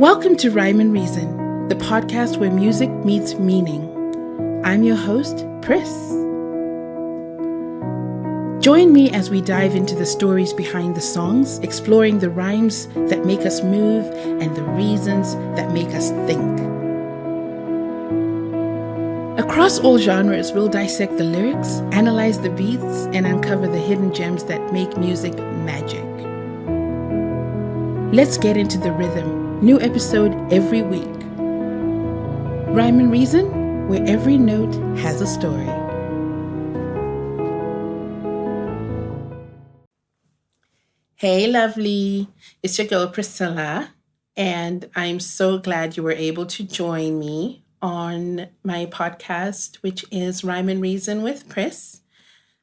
Welcome to Rhyme and Reason, the podcast where music meets meaning. I'm your host, Priss. Join me as we dive into the stories behind the songs, exploring the rhymes that make us move and the reasons that make us think. Across all genres, we'll dissect the lyrics, analyze the beats, and uncover the hidden gems that make music magic. Let's get into the rhythm. New episode every week. Rhyme and Reason, where every note has a story. Hey, lovely. It's your girl, Priscilla, and I'm so glad you were able to join me on my podcast, which is Rhyme and Reason with Priss.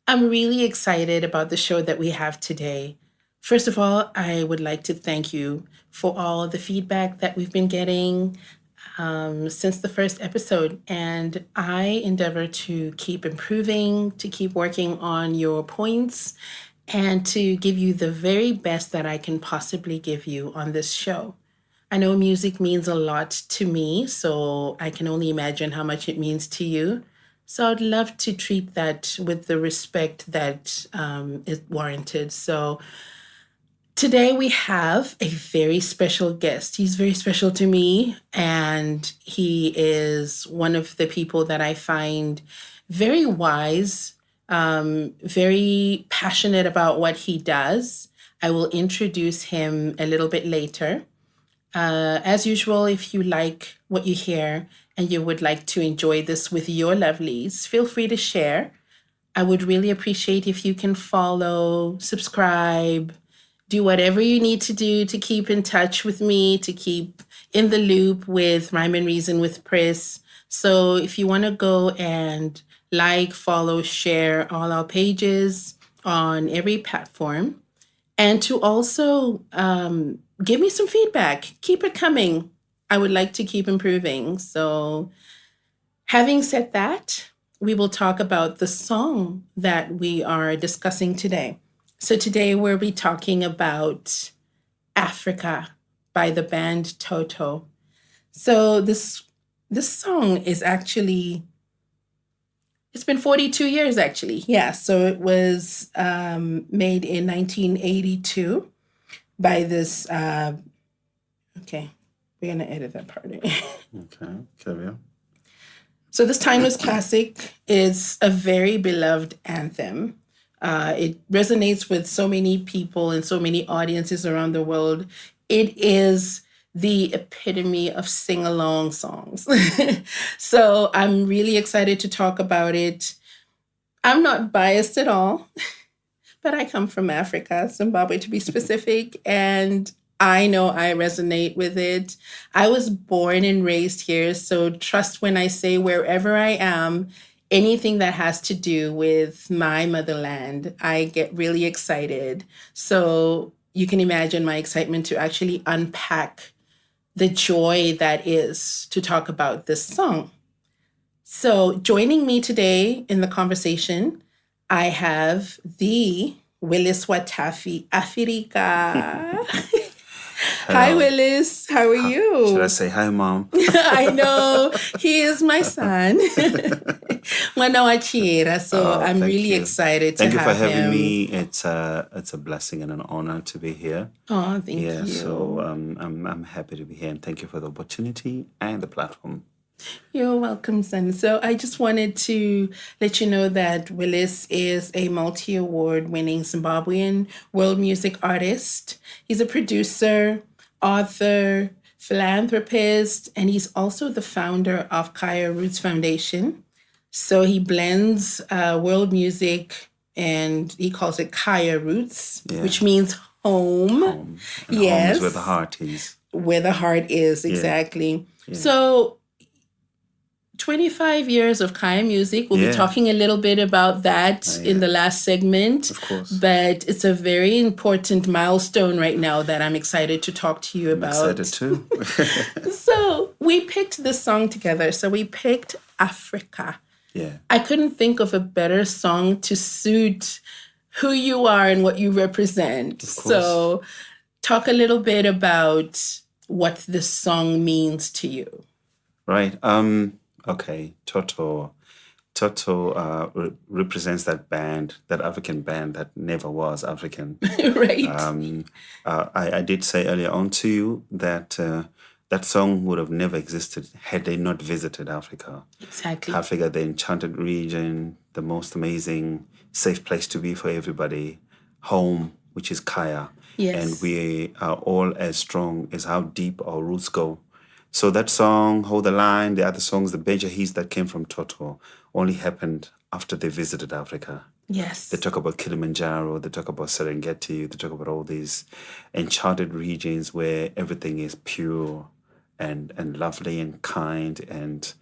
I'm really excited about the show that we have today. First of all, I would like to thank you for all the feedback that we've been getting since the first episode. And I endeavor to keep improving, to keep working on your points, and to give you the very best that I can possibly give you on this show. I know music means a lot to me, so I can only imagine how much it means to you. So I'd love to treat that with the respect that is warranted. So today we have a very special guest. He's very special to me, and he is one of the people that I find very wise, very passionate about what he does. I will introduce him a little bit later. As usual, if you like what you hear and you would like to enjoy this with your lovelies, feel free to share. I would really appreciate if you can follow, subscribe, do whatever you need to do to keep in touch with me, to keep in the loop with Rhyme and Reason with Priss. So if you want to go and like, follow, share all our pages on every platform, and to also give me some feedback. Keep it coming. I would like to keep improving. So having said that, we will talk about the song that we are discussing today. So today we'll be talking about Africa by the band Toto. So this song is actually, it's been 42 years actually. Yeah, so it was made in 1982 by this, okay, we're going to edit that part in. Okay, carry on. So this timeless classic is a very beloved anthem. It resonates with so many people and so many audiences around the world. It is the epitome of sing-along songs. So I'm really excited to talk about it. I'm not biased at all, but I come from Africa, Zimbabwe to be specific, and I know I resonate with it. I was born and raised here, so trust when I say wherever I am, anything that has to do with my motherland, I get really excited. So you can imagine my excitement to actually unpack the joy that is to talk about this song. So joining me today in the conversation, I have the Willis Wataffi Afirika. Hi, Willis. How are you? Should I say hi, Mom? I know. He is my son. So I'm really excited to have him. Thank you for having me. It's a blessing and an honor to be here. Oh, thank you. So I'm happy to be here, and thank you for the opportunity and the platform. You're welcome, son. So I just wanted to let you know that Willis is a multi-award winning Zimbabwean world music artist. He's a producer, author, philanthropist, and he's also the founder of Kaya Roots Foundation. So he blends world music, and he calls it Kaya Roots, which means home. Home. Yes. Home is where the heart is. Where the heart is, exactly. Yeah. So 25 years of Kaya music. We'll be talking a little bit about that in the last segment. Of course. But it's a very important milestone right now that I'm excited to talk to you about. I'm excited too. So we picked this song together. So we picked Africa. Yeah. I couldn't think of a better song to suit who you are and what you represent. So talk a little bit about what this song means to you. Right. Okay. Toto. Toto represents that band, that African band that never was African. Right. I did say earlier on to you that that song would have never existed had they not visited Africa. Exactly. Africa, the enchanted region, the most amazing, safe place to be for everybody, home, which is Kaya. Yes. And we are all as strong as how deep our roots go. So that song, Hold the Line, the other songs, the major hits that came from Toto only happened after they visited Africa. Yes. They talk about Kilimanjaro, they talk about Serengeti, they talk about all these enchanted regions where everything is pure and lovely and kind and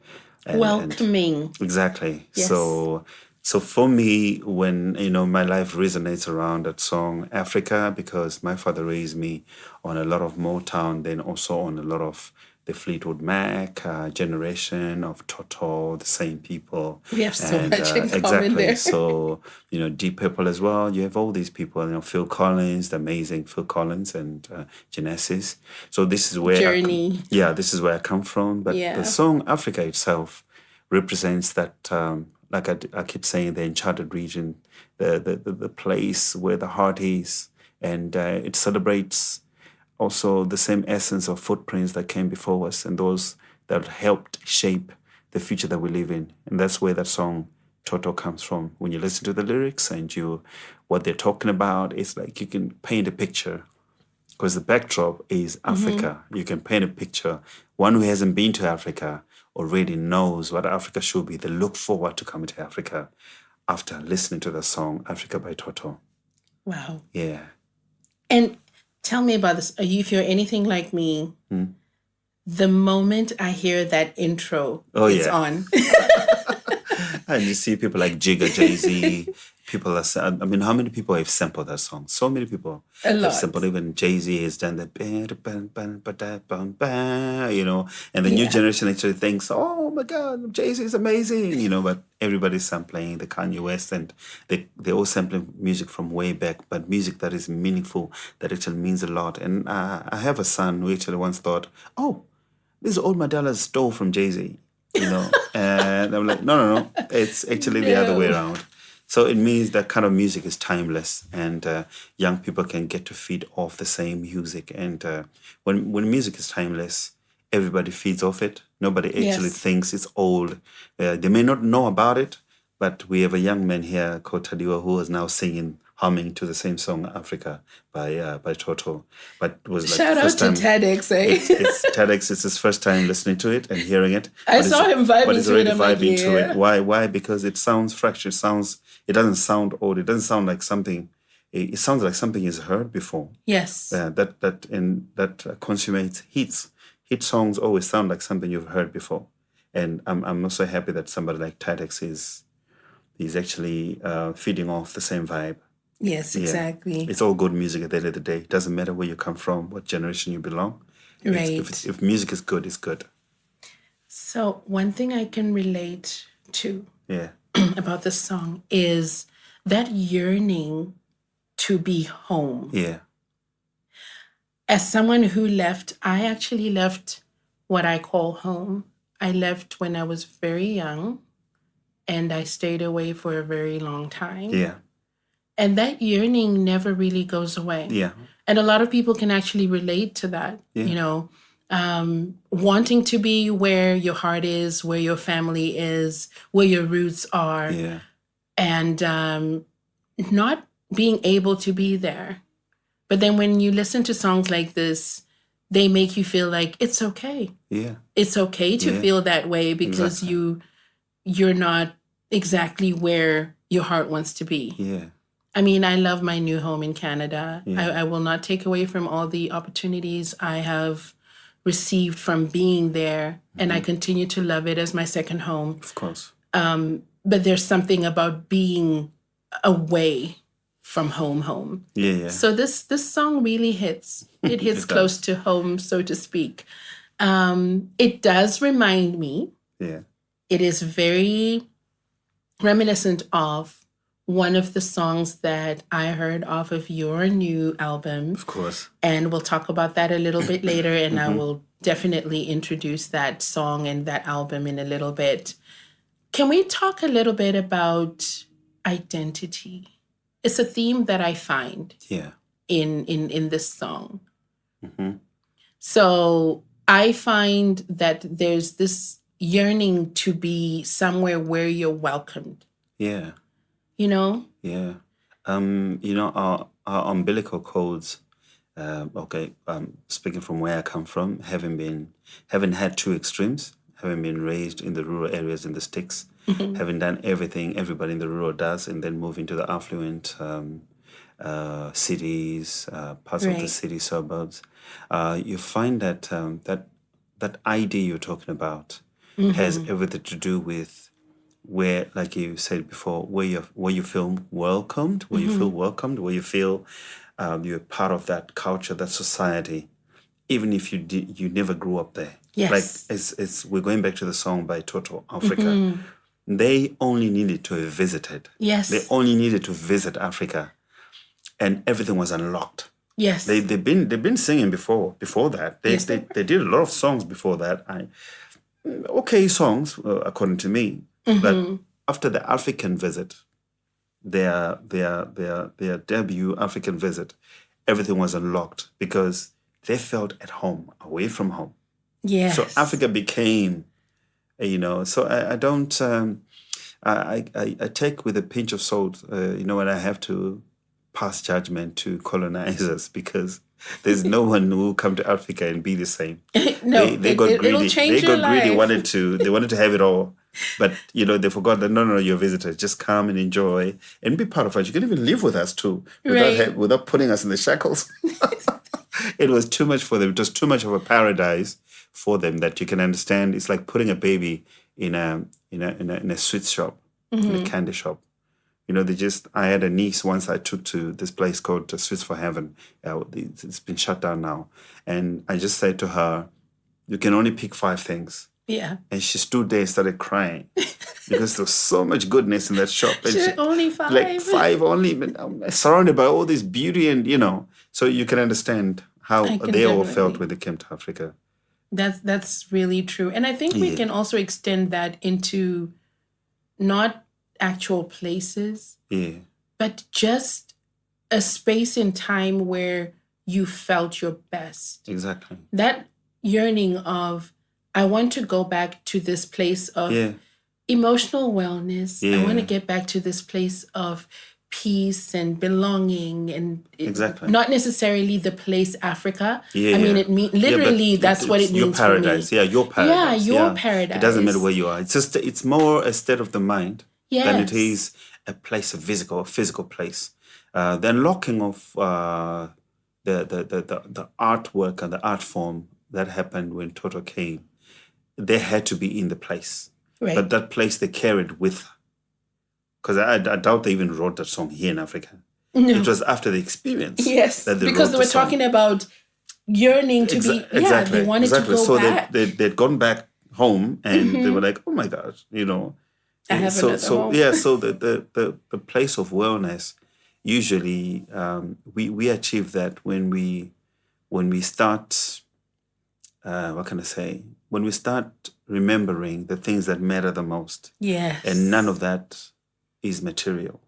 welcoming. Exactly. Yes. So for me, when my life resonates around that song Africa, because my father raised me on a lot of Motown, then also on a lot of the Fleetwood Mac generation of Toto, the same people. We have so much in common exactly. there. So Deep Purple as well. You have all these people. Phil Collins, the amazing Phil Collins, and Genesis. So this is where Journey. this is where I come from. But Yeah. the song Africa itself represents that. Like I keep saying, the enchanted region, the place where the heart is, and it celebrates also the same essence of footprints that came before us and those that helped shape the future that we live in. And that's where that song Toto comes from. When you listen to the lyrics and what they're talking about, it's like you can paint a picture because the backdrop is Africa. You can paint a picture. One who hasn't been to Africa already knows what Africa should be. They look forward to coming to Africa after listening to the song Africa by Toto. Wow. Yeah. And tell me about this. If you're anything like me, the moment I hear that intro, it's on. And you see people like Jigga, Jay-Z, people how many people have sampled that song? So many people have sampled. Even Jay-Z has done the, and the new generation actually thinks, oh my God, Jay-Z is amazing, but everybody's sampling the Kanye West, and they all sampling music from way back, but music that is meaningful, that actually means a lot. And I have a son who actually once thought, oh, this is Old Mandela stole from Jay-Z. And I'm like, no. It's actually the other way around. So it means that kind of music is timeless, and young people can get to feed off the same music. And when music is timeless, everybody feeds off it. Nobody actually thinks it's old. They may not know about it, but we have a young man here called Tadiwa who is now humming to the same song Africa by Toto. But it was like shout out to TEDx, eh? It's TEDx. It's his first time listening to it and hearing it. I saw him vibing to it. Vibing to it. Why? Because it sounds fresh. It doesn't sound old. It doesn't sound like something. It sounds like something he's heard before. Yes. That consummates hits. Hit songs always sound like something you've heard before. And I'm also happy that somebody like TEDx is actually feeding off the same vibe. Yes, exactly. It's all good music at the end of the day. It doesn't matter where you come from, what generation you belong. Right. If music is good, it's good. So one thing I can relate to about this song is that yearning to be home. Yeah. As someone who I actually left what I call home. I left when I was very young, and I stayed away for a very long time. Yeah. And that yearning never really goes away. Yeah. And a lot of people can actually relate to that, wanting to be where your heart is, where your family is, where your roots are, and not being able to be there. But then when you listen to songs like this, they make you feel like it's okay. Yeah. It's okay to feel that way because you're not exactly where your heart wants to be. Yeah. I mean, I love my new home in Canada. I will not take away from all the opportunities I have received from being there, and I continue to love it as my second home. Of course. But there's something about being away from home. Yeah. So this song really hits. It hits close to home, so to speak. It does remind me. Yeah. It is very reminiscent of one of the songs that I heard off of your new album. Of course. And we'll talk about that a little bit later, and I will definitely introduce that song and that album in a little bit. Can we talk a little bit about identity? It's a theme that I find in this song. So I find that there's this yearning to be somewhere where you're welcomed. Yeah. You know? Yeah. Our umbilical codes, speaking from where I come from, having had two extremes, having been raised in the rural areas in the sticks, having done everything everybody in the rural does, and then moving to the affluent cities, parts of the city suburbs, you find that that idea you're talking about has everything to do with where, like you said before, where you feel welcomed, where you feel you're part of that culture, that society, even if you never grew up there. Yes. Like we're going back to the song by Toto, Africa. They only needed to have visited. Yes. They only needed to visit Africa, and everything was unlocked. Yes. They've been singing before that. They did a lot of songs before that. Okay songs, according to me. But after the African visit, their debut African visit, everything was unlocked because they felt at home, away from home. Yes. So Africa became, so I don't, I take with a pinch of salt, when I have to pass judgment to colonizers, because there's no one who will come to Africa and be the same. No, they got greedy. It'll change they your got greedy, life. they wanted to have it all. But, they forgot that, no, you're visitors. Just come and enjoy and be part of us. You can even live with us too, without putting us in the shackles. It was too much for them. It was too much of a paradise for them that you can understand. It's like putting a baby in a sweet shop, in a candy shop. I had a niece once I took to this place called Sweets for Heaven. It's been shut down now. And I just said to her, you can only pick 5 things. Yeah. And she stood there and started crying because there was so much goodness in that shop. And only 5. Like 5 only, but I'm surrounded by all this beauty and, so you can understand how they all felt when they came to Africa. That's really true. And I think we can also extend that into not actual places, but just a space in time where you felt your best. Exactly. That yearning of, I want to go back to this place of emotional wellness. I want to get back to this place of peace and belonging, and not necessarily the place Africa. I mean, it literally that's what it means. Your paradise. For me. Your paradise. Your paradise. It doesn't matter where you are. It's more a state of the mind than it is a place, a physical place. The unlocking of the artwork and the art form that happened when Toto came, they had to be in the place. Right. But that place they carried with, because I doubt they even wrote that song here in Africa. No. It was after the experience. Yes, that they because wrote they were talking about yearning to be, they wanted to go back. So they'd gone back home and they were like, oh my gosh, I have another home. So the place of wellness, usually we achieve that when we start, what can I say? When we start remembering the things that matter the most. Yes. And none of that is material.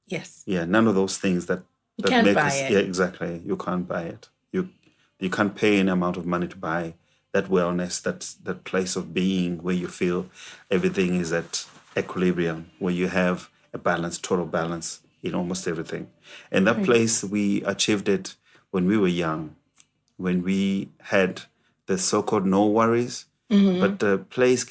Yes. Yeah, none of those things that can't make buy us. it. Yeah, exactly. You can't buy it. You can't pay any amount of money to buy that wellness, that place of being where you feel everything is at equilibrium, where you have a balance, total balance in almost everything. And that place, we achieved it when we were young, when we had the so-called no worries. But the place,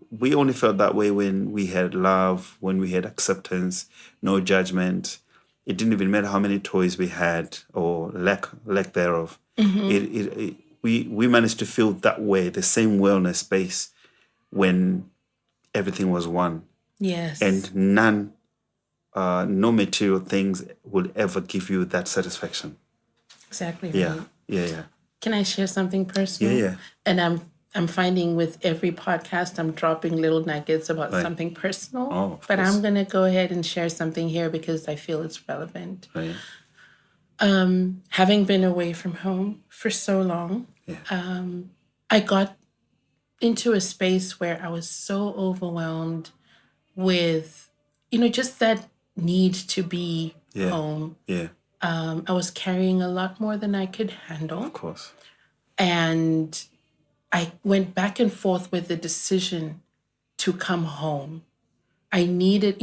we only felt that way when we had love, when we had acceptance, no judgment. It didn't even matter how many toys we had or lack thereof. We managed to feel that way, the same wellness space, when everything was one. Yes. And no material things will ever give you that satisfaction. Exactly. Yeah. Right. Yeah. Can I share something personal? Yeah. And I'm finding with every podcast, I'm dropping little nuggets about Right. something personal. Oh, of but course. I'm going to go ahead and share something here because I feel it's relevant. Right. Having been away from home for so long, Yeah. I got into a space where I was so overwhelmed with, just that need to be Yeah. home. Yeah. I was carrying a lot more than I could handle. Of course. And I went back and forth with the decision to come home. I needed,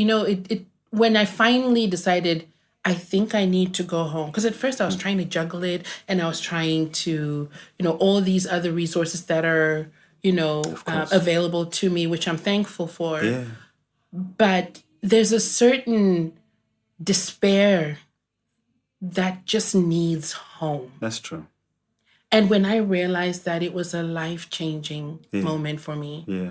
when I finally decided, I think I need to go home. Because at first I was trying to juggle it and I was trying to, all these other resources that are, course. available to me, which I'm thankful for. Yeah. But there's a certain despair that just needs home. That's true. And when I realized that, it was a life-changing moment for me. Yeah.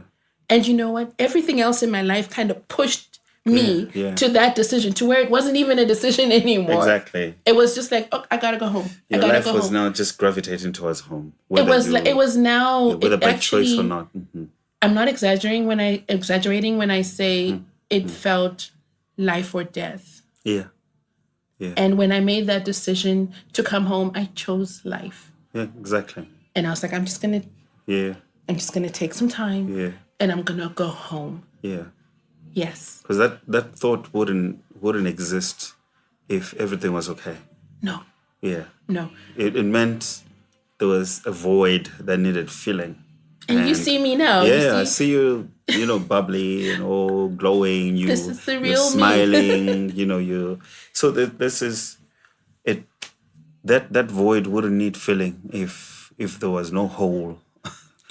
And you know what? Everything else in my life kind of pushed me to that decision, to where it wasn't even a decision anymore. Exactly. It was just like, oh, I gotta go home. Your I gotta life go was home. now just gravitating towards home. It was now, whether by actually, choice or not. Mm-hmm. I'm not exaggerating when I say it felt life or death. Yeah. Yeah. And when I made that decision to come home, I chose life. Yeah, exactly. And I was like, I'm just gonna take some time, and I'm gonna go home. Yeah. Yes. Because that thought wouldn't exist if everything was okay. No. Yeah. No. It meant there was a void that needed filling. And you see me now. Yeah, I see you, bubbly and all glowing. This is the you're real smiling, you. So this is it. That void wouldn't need filling if there was no hole.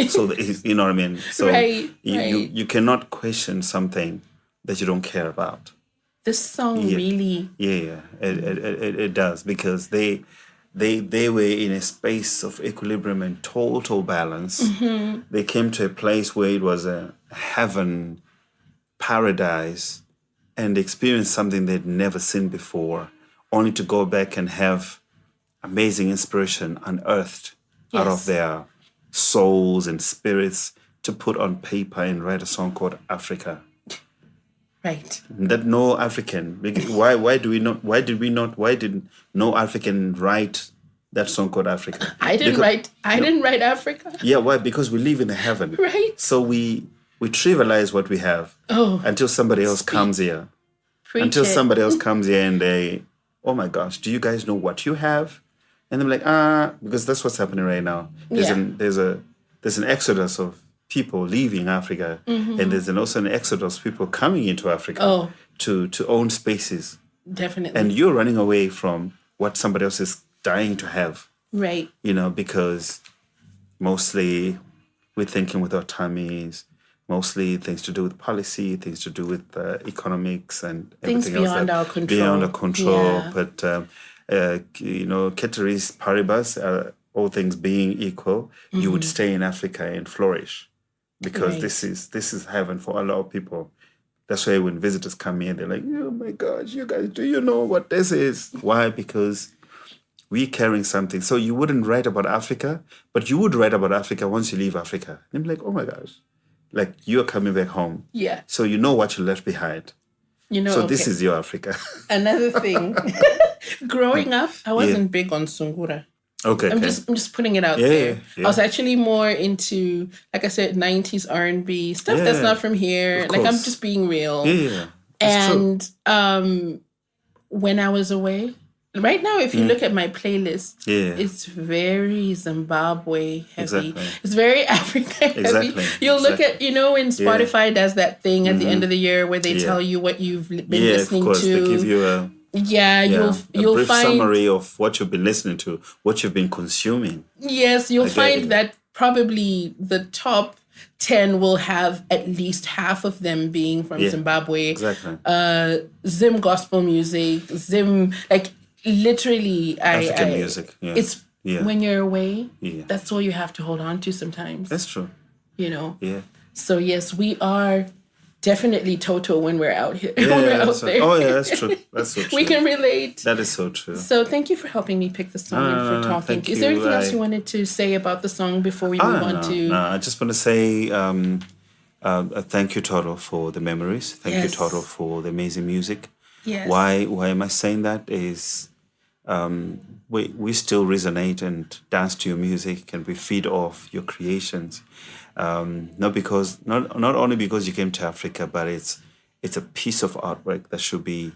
So you know what I mean. So right. you cannot question something that you don't care about. This song really. Yeah, it does, because they were in a space of equilibrium and total balance. Mm-hmm. They came to a place where it was a heaven, paradise, and experienced something they'd never seen before, only to go back and have amazing inspiration unearthed out of their souls and spirits to put on paper and write a song called Africa. Right. That no African. Why did no African write that song called Africa? I didn't write Africa. Yeah, why? Because we live in the heaven. Right. So we trivialize what we have until somebody else comes here. Somebody else comes here and they, oh my gosh, do you guys know what you have? And I'm like, because that's what's happening right now. There's an exodus of people leaving Africa, and there's also an exodus of people coming into Africa to own spaces. Definitely. And you're running away from what somebody else is dying to have. Right. Because mostly we're thinking with our tummies, mostly things to do with policy, things to do with economics and things everything beyond else. our control. Beyond our control. Yeah. But, ceteris paribus, all things being equal, you would stay in Africa and flourish. Because this is heaven for a lot of people. That's why when visitors come here, they're like, oh my gosh, you guys, do you know what this is? Why? Because we're carrying something. So you wouldn't write about Africa, but you would write about Africa once you leave Africa. And I'm like, oh my gosh, like you're coming back home. Yeah. So you know what you left behind. So this is your Africa. Another thing, growing up, I wasn't big on Sungura. Okay. I'm just putting it out there. Yeah. I was actually more into, like I said, 90s R&B stuff that's not from here. Like, I'm just being real. Yeah. And when I was away, right now, if you look at my playlist, it's very Zimbabwe heavy. Exactly. It's very Africa heavy. Exactly. You'll look at, when Spotify does that thing at the end of the year where they tell you what you've been listening of course. to. They give you a you'll brief find summary of what you've been listening to, what you've been consuming. Yes, you'll find that probably the top 10 will have at least half of them being from Zimbabwe. Exactly. Zim gospel music, Zim, like literally African music. Yeah. It's when you're away, that's all you have to hold on to sometimes. That's true. Yeah. Yeah. So yes, we are definitely Toto when we're out here. When we're out there. Oh, yeah, that's true. That's so true. We can relate. That is so true. So thank you for helping me pick the song and for talking. Is there anything else you wanted to say about the song before we move on to... No, I just want to say thank you, Toto, for the memories. Thank you, Toto, for the amazing music. Yes. Why am I saying that is we still resonate and dance to your music and we feed off your creations. Not only because you came to Africa, but it's a piece of artwork that should be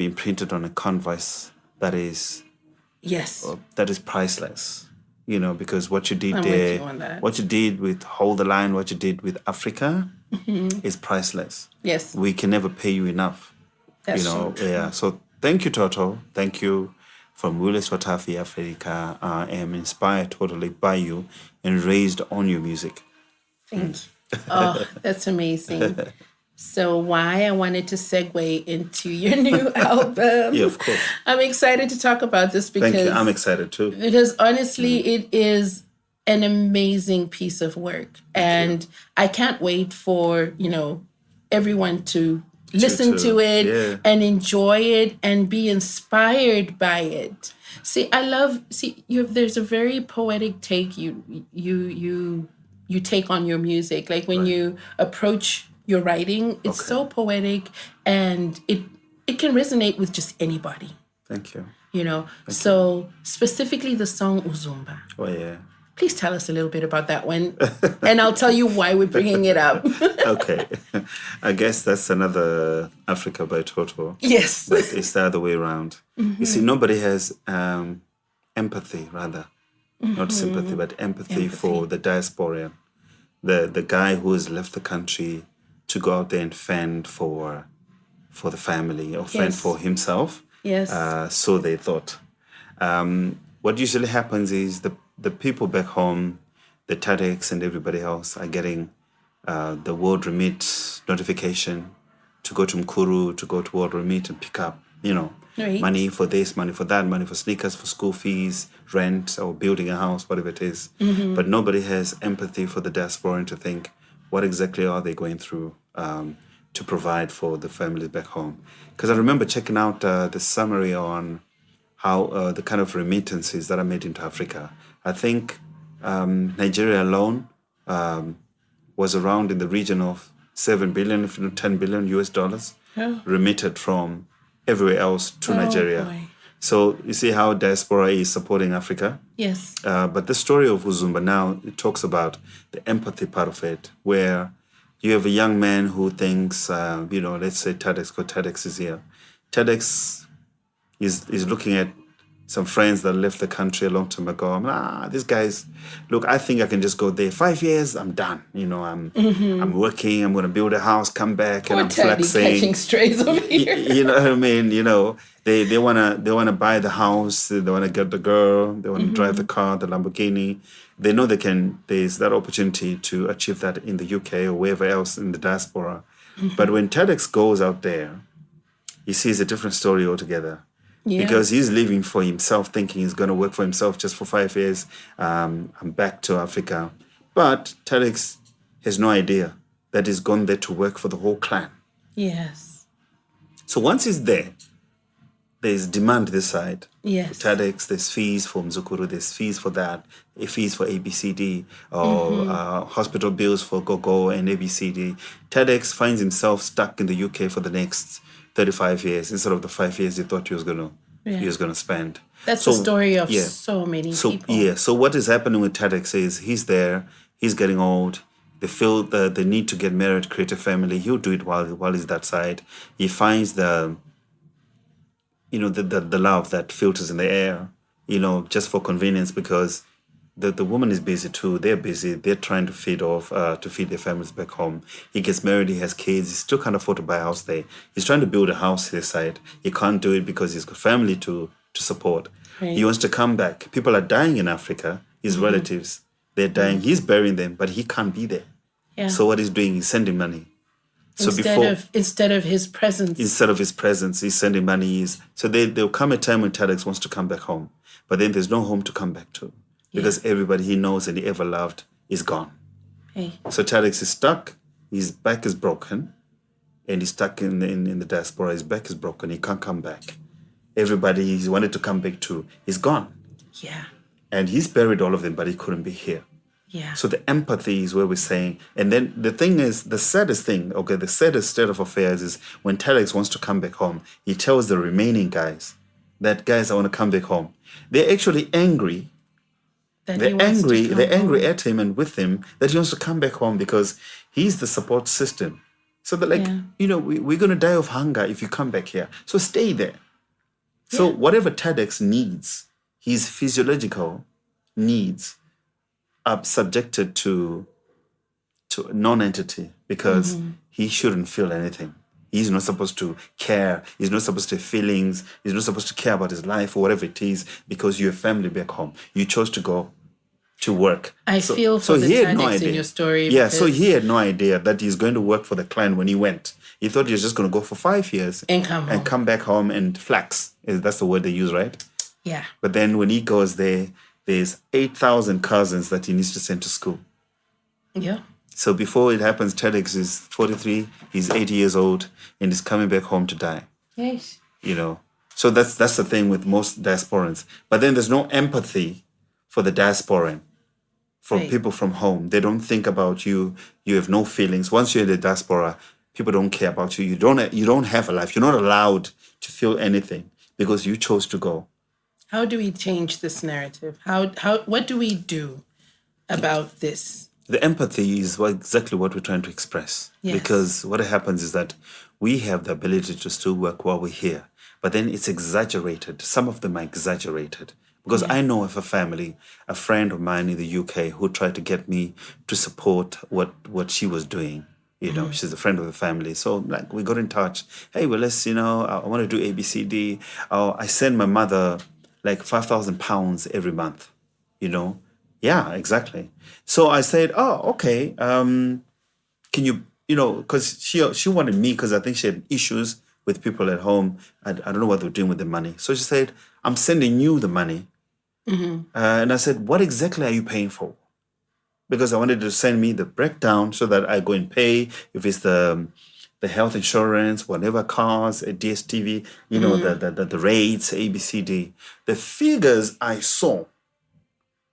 imprinted on a canvas that is priceless. Because what you did what you did with Hold the Line, what you did with Africa is priceless. Yes. We can never pay you enough. That's so true. Yeah. So thank you, Toto. Thank you from Willis Wataffi Afirika. I am inspired totally by you and raised on your music. Thank you. Oh, that's amazing. So why I wanted to segue into your new album. Yeah, of course. I'm excited to talk about this because... Thank you. I'm excited too. Because honestly, it is an amazing piece of work. And I can't wait for, everyone to listen to it and enjoy it and be inspired by it. There's a very poetic take you take on your music. Like when you approach your writing, it's so poetic and it can resonate with just anybody. Thank you. So specifically the song Uzumba. Oh, yeah. Please tell us a little bit about that one, and I'll tell you why we're bringing it up. Okay. I guess that's another Africa by Toto. Yes. But it's the other way around. Mm-hmm. You see, nobody has empathy, rather. Not sympathy, but empathy for the diaspora. The guy who has left the country to go out there and fend for the family or fend for himself. Yes. So they thought. What usually happens is the people back home, the TEDx and everybody else are getting the World Remit notification to go to Mkuru, to go to World Remit and pick up, money for this, money for that, money for sneakers, for school fees, rent, or building a house, whatever it is. Mm-hmm. But nobody has empathy for the diaspora to think, what exactly are they going through to provide for the families back home? Because I remember checking out the summary on how the kind of remittances that are made into Africa. I think Nigeria alone was around in the region of 7 billion, if not 10 billion US dollars remitted from everywhere else to Nigeria. Boy. So you see how diaspora is supporting Africa? Yes. But the story of Uzumba now, it talks about the empathy part of it, where you have a young man who thinks, let's say TEDx is here. TEDx is looking at some friends that left the country a long time ago. These guys, look, I think I can just go there. 5 years, I'm done. I'm working, I'm going to build a house, come back, and I'm flexing. Catching strays over here. You know what I mean? They wanna buy the house, they wanna get the girl, they wanna drive the car, the Lamborghini. They know there's that opportunity to achieve that in the UK or wherever else in the diaspora. Mm-hmm. But when TEDx goes out there, he sees a different story altogether. Yeah. Because he's living for himself, thinking he's going to work for himself just for 5 years. I'm back to Africa. But TEDx has no idea that he's gone there to work for the whole clan. Yes. So once he's there, there's demand this side. Yes. For TEDx, there's fees for Mzukuru, there's fees for that, fees for ABCD, or hospital bills for GoGo and ABCD. TEDx finds himself stuck in the UK for the next 35 years instead of the 5 years he thought he was going to spend. That's the story of so many people. Yeah. So what is happening with TEDx is he's there, he's getting old. They feel the need to get married, create a family. He'll do it while he's that side. He finds the love that filters in the air, just for convenience, because the woman is busy too. They're busy. They're trying to feed their families back home. He gets married. He has kids. He still can't afford to buy a house there. He's trying to build a house this side. He can't do it because he's got family to support. Right. He wants to come back. People are dying in Africa. His relatives, they're dying. He's burying them, but he can't be there. Yeah. So what he's doing is sending money. So instead of his presence. Instead of his presence, he's sending money. So there'll come a time when TEDx wants to come back home, but then there's no home to come back to. Because everybody he knows and he ever loved is gone. Hey. So TEDx is stuck his back is broken, and he's stuck in the diaspora. His back is broken. He can't come back. Everybody he wanted to come back to is gone. Yeah. And he's buried all of them, but he couldn't be here. Yeah. So the empathy is where we're saying. And then the thing is, the saddest thing, the saddest state of affairs is when Telex wants to come back home, he tells the remaining guys that, guys, I want to come back home. They're actually angry. They're angry at him and with him that he wants to come back home because he's the support system. So they're like, we're going to die of hunger if you come back here. So stay there. Yeah. So whatever TEDx needs, his physiological needs are subjected to non-entity because he shouldn't feel anything. He's not supposed to care. He's not supposed to have feelings. He's not supposed to care about his life or whatever it is because you have family back home. You chose to go to work. I feel for the TEDx in your story. Yeah, so he had no idea that he's going to work for the client when he went. He thought he was just going to go for 5 years and come back home and flex. That's the word they use, right? Yeah. But then when he goes there, there's 8,000 cousins that he needs to send to school. Yeah. So before it happens, TEDx is 43, he's 80 years old, and he's coming back home to die. Yes. So that's the thing with most diasporans. But then there's no empathy for the diasporan, for people from home. They don't think about you. You have no feelings. Once you're in the diaspora, people don't care about you. You don't have a life. You're not allowed to feel anything because you chose to go. How do we change this narrative? What do we do about this? The empathy is exactly what we're trying to express. Yes. Because what happens is that we have the ability to still work while we're here, but then it's exaggerated. Some of them are exaggerated. Because I know of a family, a friend of mine in the UK who tried to get me to support what she was doing. She's a friend of the family. So we got in touch. Hey, Willis, I want to do ABCD. I send my mother £5,000 every month, Yeah, exactly. So I said, okay. Can you, because she wanted me because I think she had issues with people at home. I don't know what they were doing with the money. So she said, I'm sending you the money. And I said, what exactly are you paying for? Because I wanted to send me the breakdown so that I go and pay if it's the health insurance, whatever cars, a DSTV, the rates, ABCD. The figures I saw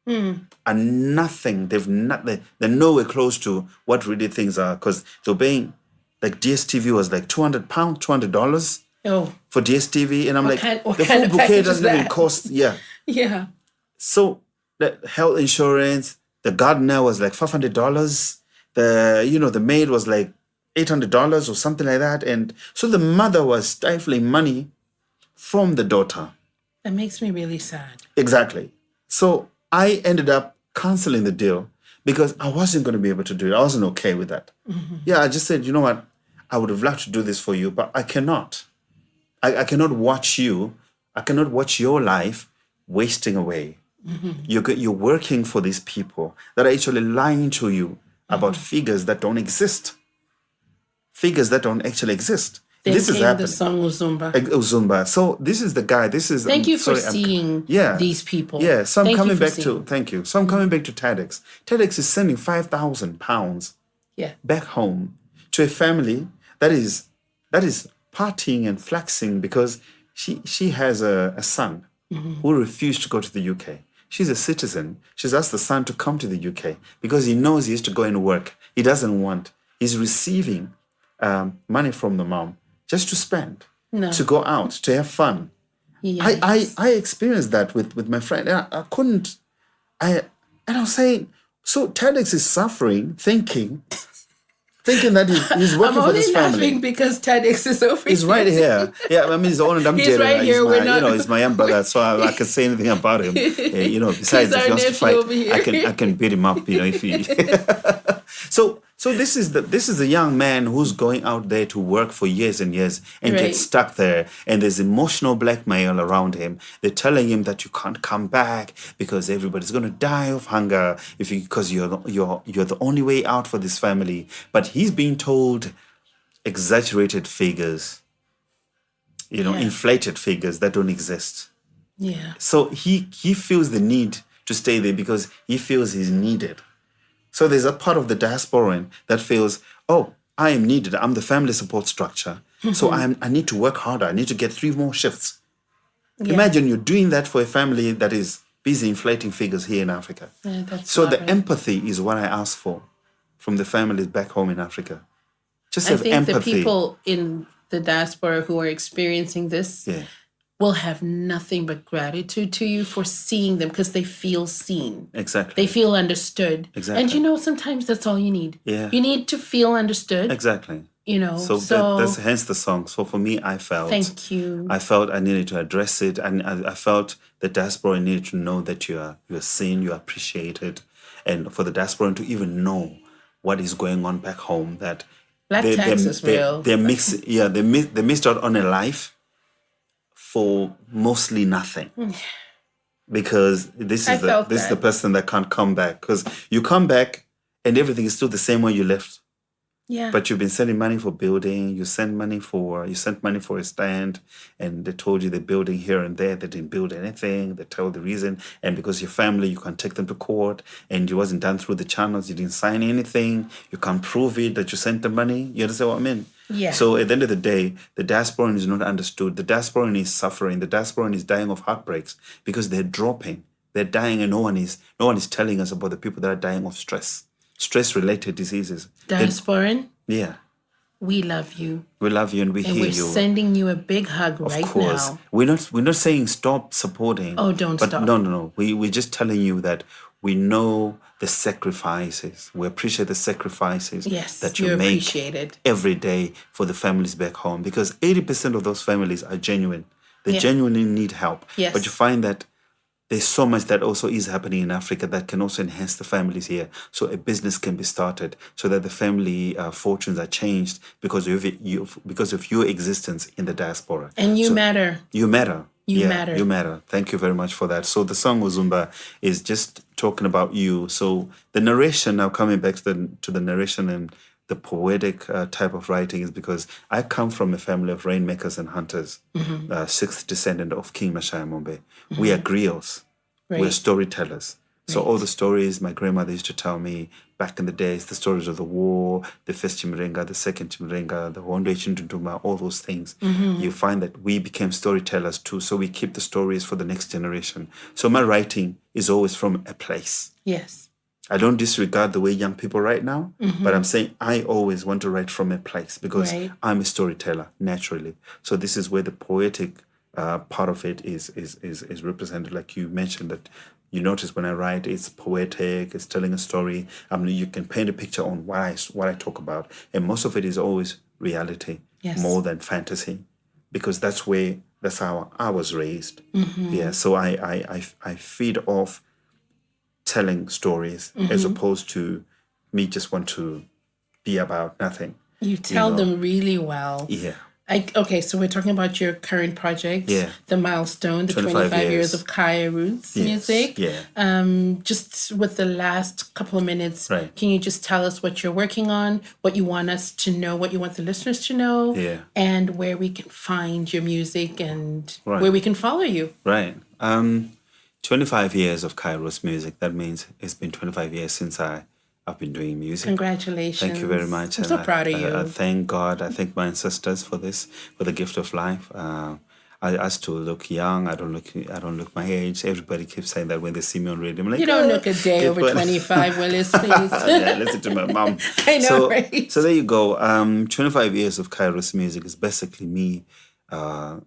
are nothing. They're nowhere close to what really things are because they're paying, DSTV was £200, $200 for DSTV. And I'm the full bouquet doesn't even cost, Yeah. So the health insurance, the gardener was $500. The maid was $800 or something like that. And so the mother was stifling money from the daughter. That makes me really sad. Exactly. So I ended up canceling the deal because I wasn't going to be able to do it. I wasn't okay with that. Yeah, I just said, you know what? I would have loved to do this for you, but I cannot. I cannot watch you. I cannot watch your life wasting away. You're working for these people that are actually lying to you about figures that don't exist. Figures that don't actually exist. Then this is happening. The song Uzumba. Uzumba. So this is the guy. Thank you for seeing these people. Yeah. So I'm coming back to. Thank you. So I'm coming back to TEDx. TEDx is sending £5,000 back home to a family that is partying and flexing because she has a son who refused to go to the UK. She's a citizen. She's asked the son to come to the UK because he knows he has to go and work. He doesn't want. He's receiving money from the mom just to spend, to go out, to have fun. Yes. I experienced that with my friend. And I couldn't. And I was saying, so TEDx is suffering, thinking that he's working for this family. I'm only laughing because TEDx is over here. He's right here. Yeah, I mean, he's on and He's right here. He's my young brother, so I can say anything about him. Besides, if he wants to fight, I can beat him up. If he. So this is a young man who's going out there to work for years and years and get stuck there. And there's emotional blackmail around him. They're telling him that you can't come back because everybody's going to die of hunger because you're the only way out for this family. But he's being told exaggerated figures, inflated figures that don't exist. Yeah. So he feels the need to stay there because he feels he's needed. So there's a part of the diasporan that feels, oh, I am needed. I'm the family support structure. So I need to work harder. I need to get 3 more shifts. Yeah. Imagine you're doing that for a family that is busy inflating figures here in Africa. Yeah, that's So not the right. empathy is what I ask for from the families back home in Africa. Just I have think empathy. the people in the diaspora who are experiencing this Yeah, will have nothing but gratitude to you for seeing them because they feel seen. exactly. They feel understood. Exactly. And you know, sometimes that's all you need. Yeah. You need to feel understood. Exactly. You know, So that's hence the song. So for me, I felt thank you. I felt I needed to address it, and I felt the diaspora needed to know that you are seen, you are appreciated, and for the diaspora to even know what is going on back home. That Black tax is real. they missed out on a life for mostly nothing. Because this is the person that can't come back. Because you come back and everything is still the same way you left. Yeah. But you've been sending money for building. You sent money for a stand, and they told you they're building here and there. They didn't build anything. They told the reason, and because your family, you can't take them to court, and it wasn't done through the channels. You didn't sign anything. You can't prove it that you sent the money. You understand what I mean? Yeah. So at the end of the day, the diasporan is not understood. The diasporan is suffering. The diasporan is dying of heartbreaks because they're dropping. They're dying, and no one is telling us about the people that are dying of stress-related diseases. Diasporan, Yeah. we love you. We love you and we And hear we're you. sending you a big hug Of right course. now. We're not saying stop supporting. Oh, don't but stop. No. We're just telling you that we know the sacrifices. We appreciate the sacrifices that you you're make appreciated. every day for the families back home, because 80% of those families are genuine. They genuinely need help. Yes. But you find that there's so much that also is happening in Africa that can also enhance the families here. So a business can be started so that the family fortunes are changed because of your existence in the diaspora. And you matter. You matter. You matter. You matter. Thank you very much for that. So the song Uzumba is just talking about you. So the narration, now coming back to the narration and the poetic type of writing, is because I come from a family of rainmakers and hunters, sixth descendant of King Mashaya Mombe. We are griots. Right. We're storytellers. So all the stories my grandmother used to tell me back in the days, the stories of the war, the first Chimrenga, the second Chimrenga, the Wonde Chindunduma, all those things, you find that we became storytellers too. So we keep the stories for the next generation. So my writing is always from a place. Yes. I don't disregard the way young people write now, but I'm saying I always want to write from a place because I'm a storyteller naturally. So this is where the poetic part of it is represented. Like you mentioned, that you notice when I write, it's poetic, it's telling a story. I mean, you can paint a picture on what I talk about, and most of it is always reality, more than fantasy, because that's how I was raised. Yeah, so I feed off telling stories as opposed to me just want to be about nothing. You tell them really well. Yeah. Okay, so we're talking about your current project, the milestone, the 25 years of Kaya Roots music. Yeah. Just with the last couple of minutes, Right. Can you just tell us what you're working on, what you want us to know, what you want the listeners to know, and where we can find your music and where we can follow you? Right. 25 years of Kaya Roots music. That means it's been 25 years since I've been doing music. Congratulations. Thank you very much. I'm so proud of you. I thank God. I thank my ancestors for this, for the gift of life. I still look young. I don't look my age. Everybody keeps saying that when they see me on radio. I'm like, you don't look a day over 25, Willis, please. Yeah, listen to my mom. I know, right? So there you go. 25 years of Kaya Roots music is basically me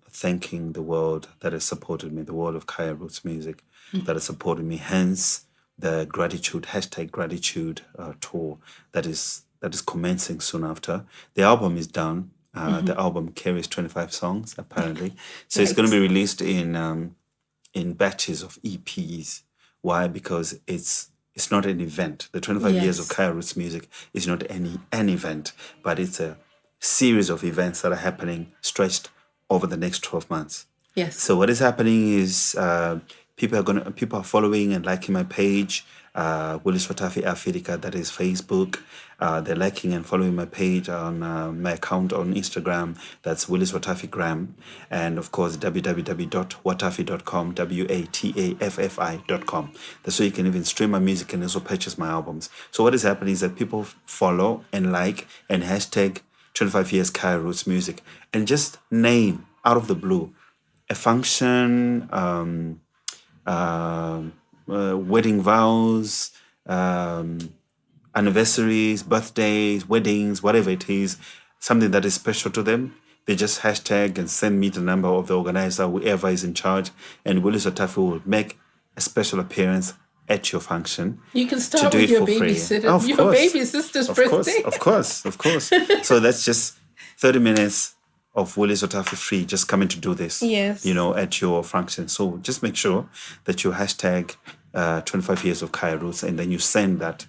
thanking the world that has supported me, the world of Kaya Roots music that has supported me. Hence, the gratitude tour that is commencing soon after. The album is done. The album carries 25 songs apparently, so it's going to be released in batches of EPs. Why? Because it's not an event. The 25 years of Kaya Roots music is not an event, but it's a series of events that are happening stretched over the next 12 months. Yes. So what is happening is people are following and liking my page. Willis Wataffi Afirika, that is Facebook. They're liking and following my page on my account on Instagram. That's Willis Wataffi Gram. And of course, www.wataffi.com, WATAFFI.com. That's where you can even stream my music and also purchase my albums. So what is happening is that people follow and like and hashtag 25 years Kaya Roots Music and just name out of the blue a function, wedding vows, anniversaries, birthdays, weddings, whatever it is, something that is special to them. They just hashtag and send me the number of the organizer, whoever is in charge, and Willis Wataffi will make a special appearance at your function. You can start with your babysitter, your baby sister's birthday. Of course. So that's just 30 minutes of Willis Wataffi free, just coming to do this, yes, at your function. So just make sure that you hashtag 25 years of Kaya Roots, and then you send that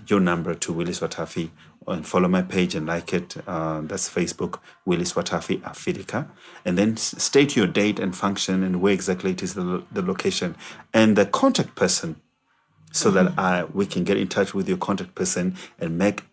your number to Willis Wataffi and follow my page and like it. That's Facebook, Willis Wataffi Afirika. And then state your date and function and where exactly it is, the location, and the contact person, so that we can get in touch with your contact person and make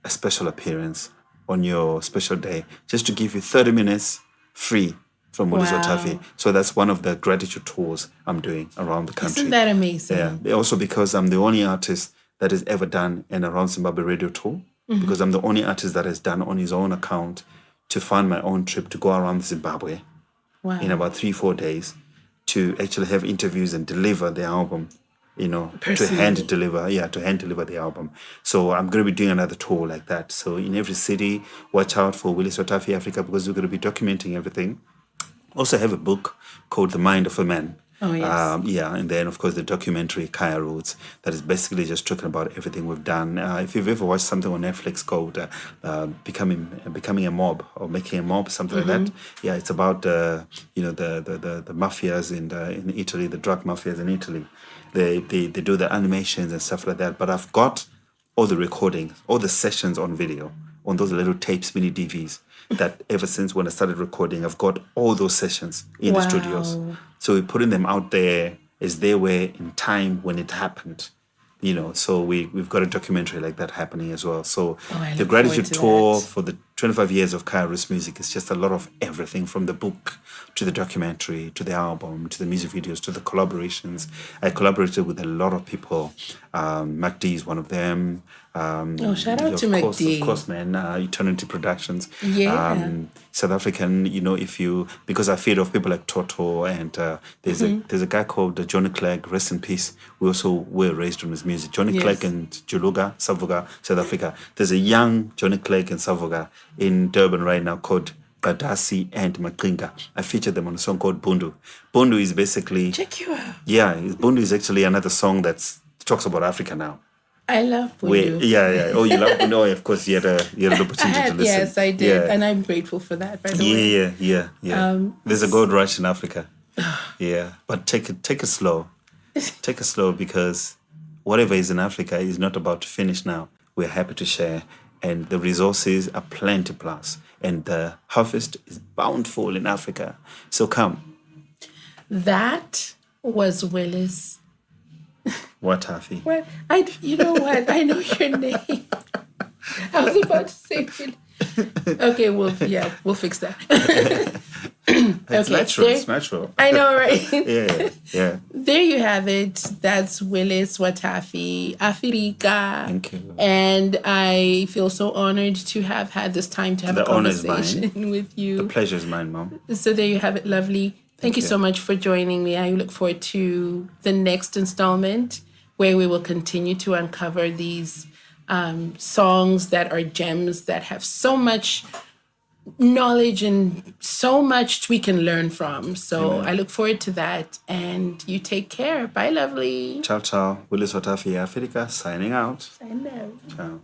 a special appearance on your special day, just to give you 30 minutes free from Willis Wataffi. So that's one of the gratitude tours I'm doing around the country. Isn't that amazing? Yeah. Also because I'm the only artist that has ever done an Around Zimbabwe radio tour, because I'm the only artist that has done on his own account to fund my own trip to go around Zimbabwe in about 3-4 days to actually have interviews and deliver the album, to hand deliver the album. So I'm going to be doing another tour like that. So in every city, watch out for Willis Wataffi Afirika, because we're going to be documenting everything. Also have a book called The Mind of a Man. Oh, yes. And then, of course, the documentary Kaya Roots, that is basically just talking about everything we've done. If you've ever watched something on Netflix called Becoming a Mob or Making a Mob, something like that. Yeah, it's about the mafias in Italy, the drug mafias in Italy. They do the animations and stuff like that. But I've got all the recordings, all the sessions on video, on those little tapes, mini DVs, that ever since when I started recording, I've got all those sessions in the studios. So we're putting them out there as they were in time when it happened. So we've got a documentary like that happening as well. So the gratitude tour for the 25 years of Kaya Roots Music is just a lot of everything, from the book to the documentary, to the album, to the music videos, to the collaborations. I collaborated with a lot of people. Mac D is one of them. Shout out to Mac D. Of course, man. Eternity Productions. Yeah. South African, because I feed off people like Toto, and there's a guy called Johnny Clegg, rest in peace. We also were raised on his music. Johnny Clegg and Juluga, Savuga, South Africa. There's a young Johnny Clegg and Savuga in Durban right now called Badasi and Makringa. I featured them on a song called Bundu. Bundu is basically... Check you out. Yeah, Bundu is actually another song that talks about Africa now. I love Bundu. Oh, you love Bundu? Oh, of course, you had an opportunity to listen. Yes, I did. Yeah. And I'm grateful for that, by the way. Yeah. There's a gold rush in Africa. Yeah. But take it slow. Take it slow, because whatever is in Africa is not about to finish now. We're happy to share. And the resources are plenty plus. And the harvest is bountiful in Africa. So come. That was Willis Wataffi. What? You know what? I know your name. I was about to say it. Okay, we'll fix that. It's natural. I know, right? Yeah. There you have it. That's Willis Wataffi Afirika. Thank you. And I feel so honored to have had this time to have a conversation with you. The pleasure is mine, Mom. So there you have it, lovely. Thank you so much for joining me. I look forward to the next installment, where we will continue to uncover these songs that are gems that have so much knowledge and so much we can learn from. So I look forward to that, and you take care. Bye, lovely. Ciao, ciao. Willis Wataffi Afirika signing out. I know. Ciao.